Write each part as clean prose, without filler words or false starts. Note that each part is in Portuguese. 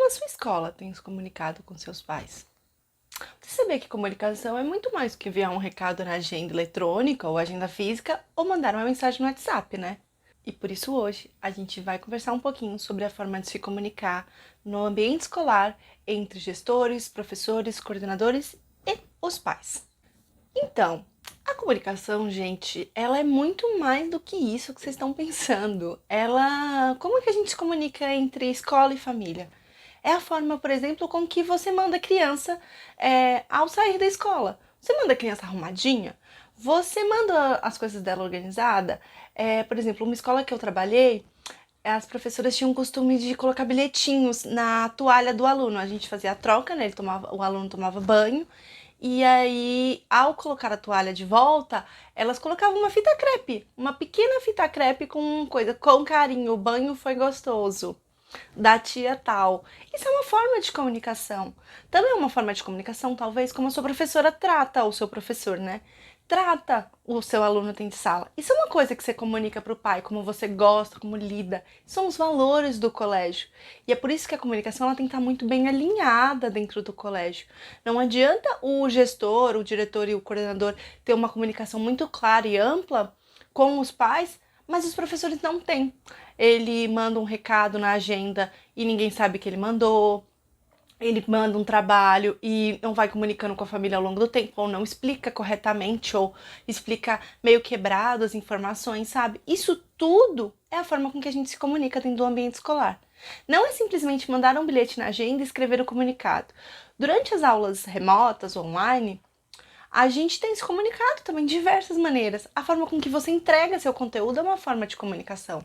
a sua escola tem se comunicado com seus pais? Você sabia que comunicação é muito mais do que enviar um recado na agenda eletrônica ou agenda física ou mandar uma mensagem no WhatsApp, né? E por isso hoje a gente vai conversar um pouquinho sobre a forma de se comunicar no ambiente escolar entre gestores, professores, coordenadores e os pais. Então, a comunicação, gente, ela é muito mais do que isso que vocês estão pensando. Como é que a gente se comunica entre escola e família? É a forma, por exemplo, com que você manda a criança ao sair da escola. Você manda a criança arrumadinha? Você manda as coisas dela organizada? Por exemplo, uma escola que eu trabalhei, as professoras tinham o costume de colocar bilhetinhos na toalha do aluno. A gente fazia a troca, né? O aluno tomava banho. E aí, ao colocar a toalha de volta, elas colocavam uma fita crepe, uma pequena fita crepe com coisa, com carinho. O banho foi gostoso, da tia tal. Isso é uma forma de comunicação. Também é uma forma de comunicação, talvez, como a sua professora trata o seu professor, né? Trata o seu aluno dentro de sala. Isso é uma coisa que você comunica para o pai, como você gosta, como lida. São os valores do colégio. E é por isso que a comunicação ela tem que estar muito bem alinhada dentro do colégio. Não adianta o gestor, o diretor e o coordenador ter uma comunicação muito clara e ampla com os pais, mas os professores não têm. Ele manda um recado na agenda e ninguém sabe que ele mandou. Ele manda um trabalho e não vai comunicando com a família ao longo do tempo, ou não explica corretamente, ou explica meio quebrado as informações, sabe? Isso tudo é a forma com que a gente se comunica dentro do ambiente escolar. Não é simplesmente mandar um bilhete na agenda e escrever o comunicado. Durante as aulas remotas, online, a gente tem se comunicado também de diversas maneiras. A forma com que você entrega seu conteúdo é uma forma de comunicação.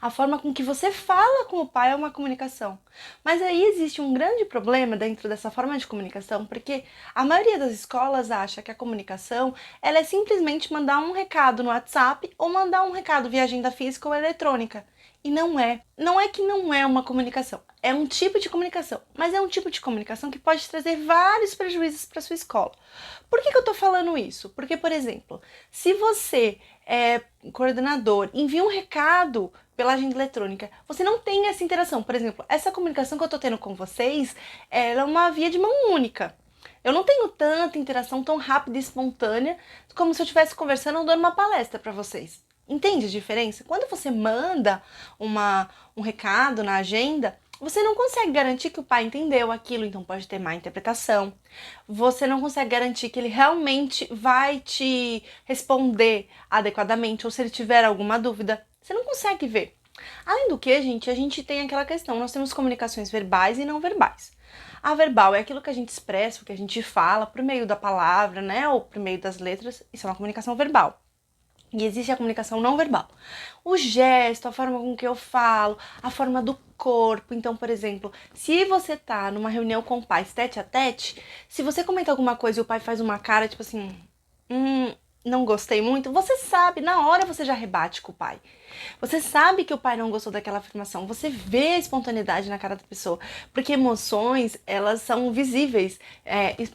A forma com que você fala com o pai é uma comunicação. Mas aí existe um grande problema dentro dessa forma de comunicação, porque a maioria das escolas acha que a comunicação ela é simplesmente mandar um recado no WhatsApp ou mandar um recado via agenda física ou eletrônica. E não é. Não é que não é uma comunicação. É um tipo de comunicação, mas é um tipo de comunicação que pode trazer vários prejuízos para sua escola. Por que eu estou falando isso? Porque, por exemplo, se você é coordenador, envia um recado pela agenda eletrônica, você não tem essa interação. Por exemplo, essa comunicação que eu estou tendo com vocês, ela é uma via de mão única. Eu não tenho tanta interação tão rápida e espontânea como se eu estivesse conversando ou dando uma palestra para vocês. Entende a diferença? Quando você manda um recado na agenda, você não consegue garantir que o pai entendeu aquilo, então pode ter má interpretação. Você não consegue garantir que ele realmente vai te responder adequadamente ou se ele tiver alguma dúvida. Você não consegue ver. Além do que, gente, a gente tem aquela questão, nós temos comunicações verbais e não verbais. A verbal é aquilo que a gente expressa, o que a gente fala por meio da palavra, né, ou por meio das letras, isso é uma comunicação verbal. E existe a comunicação não verbal. O gesto, a forma com que eu falo, a forma do corpo. Então, por exemplo, se você tá numa reunião com o pai tete a tete, se você comenta alguma coisa e o pai faz uma cara, tipo assim, não gostei muito, você sabe, na hora você já rebate com o pai. Você sabe que o pai não gostou daquela afirmação, você vê a espontaneidade na cara da pessoa, porque emoções, elas são visíveis,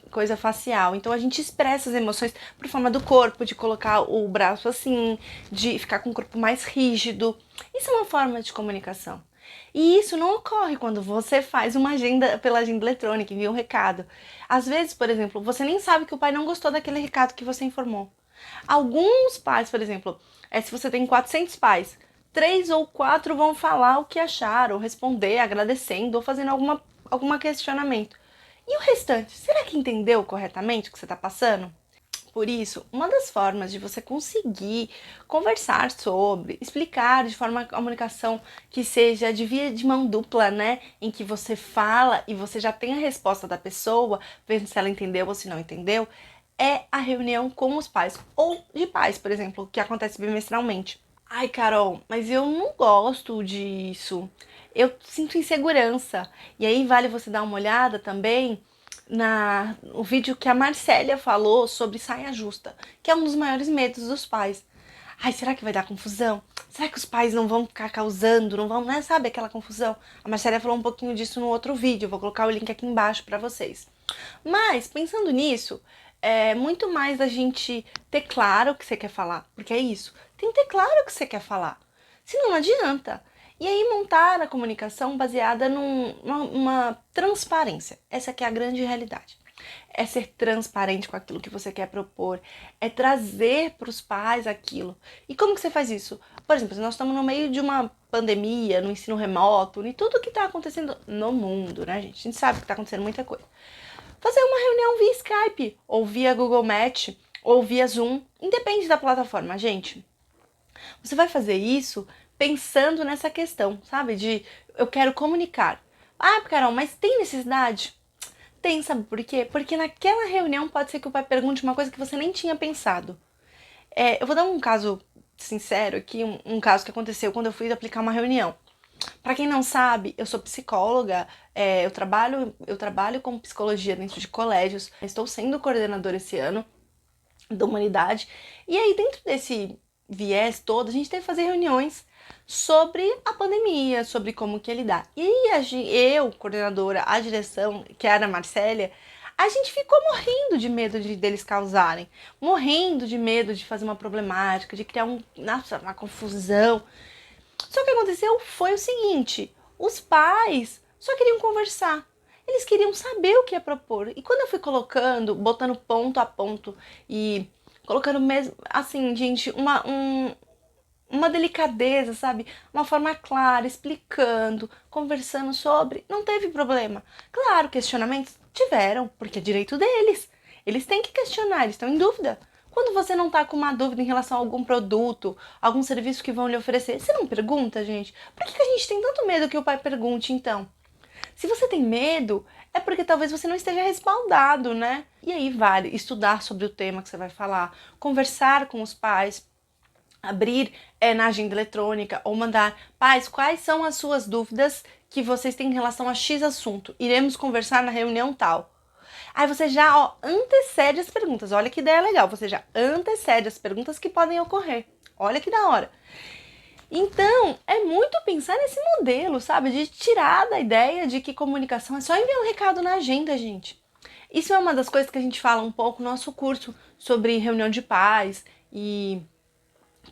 coisa facial, então a gente expressa as emoções por forma do corpo, de colocar o braço assim, de ficar com o corpo mais rígido, isso é uma forma de comunicação. E isso não ocorre quando você faz uma agenda pela agenda eletrônica, envia um recado. Às vezes, por exemplo, você nem sabe que o pai não gostou daquele recado que você informou. Alguns pais, por exemplo, se você tem 400 pais, 3 ou 4 vão falar o que acharam, ou responder agradecendo ou fazendo algum questionamento. E o restante, será que entendeu corretamente o que você está passando? Por isso, uma das formas de você conseguir conversar sobre, explicar de forma a comunicação que seja de via de mão dupla, né? Em que você fala e você já tem a resposta da pessoa, vendo se ela entendeu ou se não entendeu, é a reunião com os pais, ou de pais, por exemplo, que acontece bimestralmente. Ai, Carol, mas eu não gosto disso. Eu sinto insegurança. E aí vale você dar uma olhada também no vídeo que a Marcélia falou sobre saia justa, que é um dos maiores medos dos pais. Ai, será que vai dar confusão? Será que os pais não vão ficar causando, não vão, né? Sabe aquela confusão? A Marcélia falou um pouquinho disso no outro vídeo, eu vou colocar o link aqui embaixo para vocês. Mas, pensando nisso, é muito mais a gente ter claro o que você quer falar, porque é isso, tem que ter claro o que você quer falar, senão não adianta. E aí montar a comunicação baseada numa transparência. Essa que é a grande realidade. É ser transparente com aquilo que você quer propor, é trazer para os pais aquilo. E como que você faz isso? Por exemplo, nós estamos no meio de uma pandemia, no ensino remoto, e tudo que está acontecendo no mundo, né, gente? A gente sabe que está acontecendo muita coisa. Fazer uma reunião via Skype, ou via Google Meet, ou via Zoom, independe da plataforma, gente. Você vai fazer isso pensando nessa questão, sabe? De eu quero comunicar. Ah, Carol, mas tem necessidade? Tem, sabe por quê? Porque naquela reunião pode ser que o pai pergunte uma coisa que você nem tinha pensado. Eu vou dar um caso sincero aqui, um caso que aconteceu quando eu fui aplicar uma reunião. Para quem não sabe, eu sou psicóloga, eu trabalho com psicologia dentro de colégios, estou sendo coordenadora esse ano da humanidade, e aí dentro desse viés todo, a gente teve que fazer reuniões sobre a pandemia, sobre como que lidar. E eu, coordenadora, a direção, que era a Marcélia, a gente ficou morrendo de medo deles causarem, morrendo de medo de fazer uma problemática, de criar uma confusão. Só que aconteceu foi o seguinte, os pais só queriam conversar. Eles queriam saber o que ia propor. E quando eu fui botando ponto a ponto e colocando mesmo, assim, gente, uma delicadeza, sabe? Uma forma clara, explicando, conversando sobre, não teve problema. Claro, questionamentos tiveram, porque é direito deles. Eles têm que questionar, eles estão em dúvida. Quando você não tá com uma dúvida em relação a algum produto, algum serviço que vão lhe oferecer, você não pergunta, gente? Por que a gente tem tanto medo que o pai pergunte, então? Se você tem medo, é porque talvez você não esteja respaldado, né? E aí vale estudar sobre o tema que você vai falar, conversar com os pais, abrir na agenda eletrônica ou mandar: pais, quais são as suas dúvidas que vocês têm em relação a X assunto? Iremos conversar na reunião tal. Aí você já antecede as perguntas. Olha que ideia legal. Você já antecede as perguntas que podem ocorrer. Olha que da hora. Então, é muito pensar nesse modelo, sabe? De tirar da ideia de que comunicação é só enviar um recado na agenda, gente. Isso é uma das coisas que a gente fala um pouco no nosso curso sobre reunião de pais e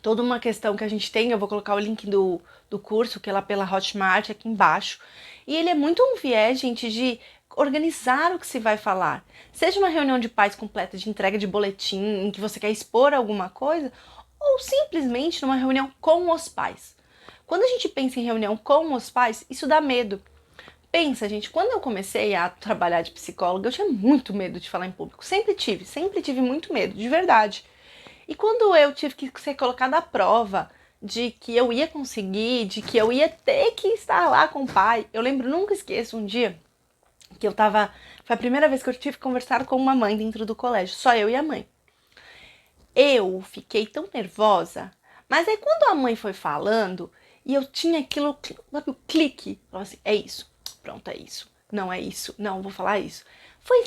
toda uma questão que a gente tem. Eu vou colocar o link do curso, que é lá pela Hotmart, aqui embaixo. E ele é muito um viés, gente, de organizar o que se vai falar. Seja uma reunião de pais completa de entrega de boletim, em que você quer expor alguma coisa, ou simplesmente numa reunião com os pais. Quando a gente pensa em reunião com os pais, isso dá medo. Pensa, gente, quando eu comecei a trabalhar de psicóloga, eu tinha muito medo de falar em público. Sempre tive muito medo, de verdade. E quando eu tive que ser colocada à prova de que eu ia conseguir, de que eu ia ter que estar lá com o pai, eu lembro, nunca esqueço, um dia que foi a primeira vez que eu tive que conversar com uma mãe dentro do colégio, só eu e a mãe. Eu fiquei tão nervosa, mas aí quando a mãe foi falando, e eu tinha aquilo, sabe, o clique, falava assim, é isso, pronto, é isso, não é isso, não, vou falar isso. Foi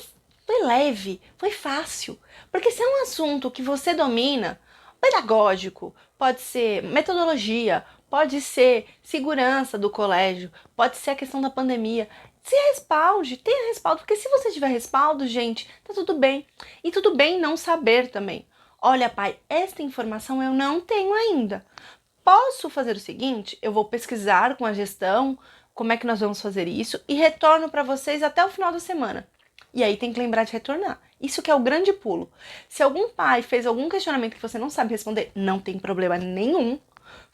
leve, foi fácil, porque se é um assunto que você domina, pedagógico, pode ser metodologia, pode ser segurança do colégio, pode ser a questão da pandemia, se respalde, tenha respaldo, porque se você tiver respaldo, gente, tá tudo bem. E tudo bem não saber também. Olha, pai, esta informação eu não tenho ainda. Posso fazer o seguinte? Eu vou pesquisar com a gestão como é que nós vamos fazer isso e retorno para vocês até o final da semana. E aí tem que lembrar de retornar. Isso que é o grande pulo. Se algum pai fez algum questionamento que você não sabe responder, não tem problema nenhum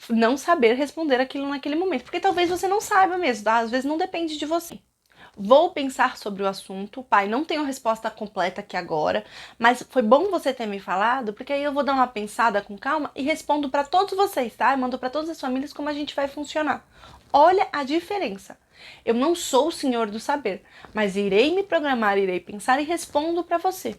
não saber responder aquilo naquele momento, porque talvez você não saiba mesmo, tá? Às vezes não depende de você. Vou pensar sobre o assunto, pai, não tenho resposta completa aqui agora, mas foi bom você ter me falado, porque aí eu vou dar uma pensada com calma e respondo para todos vocês, tá? Eu mando para todas as famílias como a gente vai funcionar. Olha a diferença. Eu não sou o senhor do saber, mas irei me programar, irei pensar e respondo para você.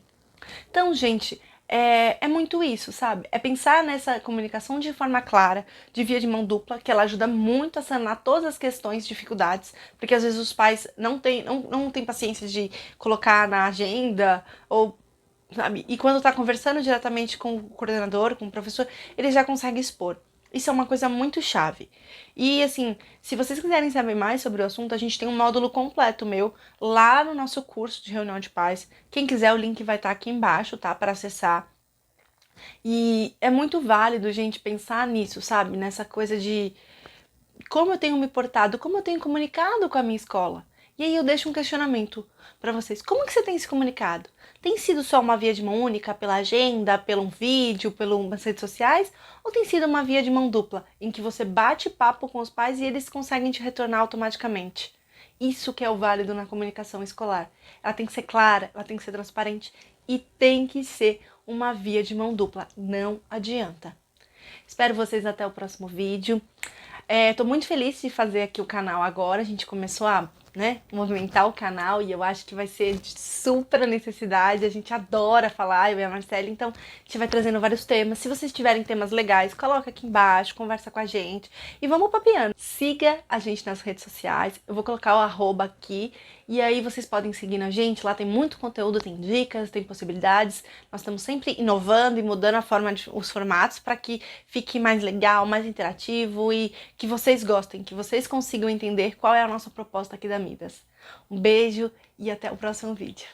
Então, gente, é muito isso, sabe? É pensar nessa comunicação de forma clara, de via de mão dupla, que ela ajuda muito a sanar todas as questões, dificuldades, porque às vezes os pais não têm paciência de colocar na agenda, ou, sabe? E quando tá conversando diretamente com o coordenador, com o professor, ele já consegue expor. Isso é uma coisa muito chave. E assim, se vocês quiserem saber mais sobre o assunto, a gente tem um módulo completo meu lá no nosso curso de reunião de pais. Quem quiser, o link vai estar aqui embaixo, tá? Para acessar. E é muito válido, gente, pensar nisso, sabe? Nessa coisa de como eu tenho me portado, como eu tenho comunicado com a minha escola. E aí eu deixo um questionamento para vocês. Como que você tem se comunicado? Tem sido só uma via de mão única pela agenda, pelo vídeo, pelas redes sociais? Ou tem sido uma via de mão dupla, em que você bate papo com os pais e eles conseguem te retornar automaticamente? Isso que é o válido na comunicação escolar. Ela tem que ser clara, ela tem que ser transparente e tem que ser uma via de mão dupla. Não adianta. Espero vocês até o próximo vídeo. Tô muito feliz de fazer aqui o canal agora. A gente começou a, movimentar o canal e eu acho que vai ser de super necessidade. A gente adora falar, eu e a Marcela, então a gente vai trazendo vários temas. Se vocês tiverem temas legais, coloca aqui embaixo, conversa com a gente e vamos papeando. Siga a gente nas redes sociais, eu vou colocar o arroba aqui e aí vocês podem seguir a gente. Lá tem muito conteúdo, tem dicas, tem possibilidades. Nós estamos sempre inovando e mudando os formatos para que fique mais legal, mais interativo e que vocês gostem, que vocês consigam entender qual é a nossa proposta aqui da Midas. Um beijo e até o próximo vídeo.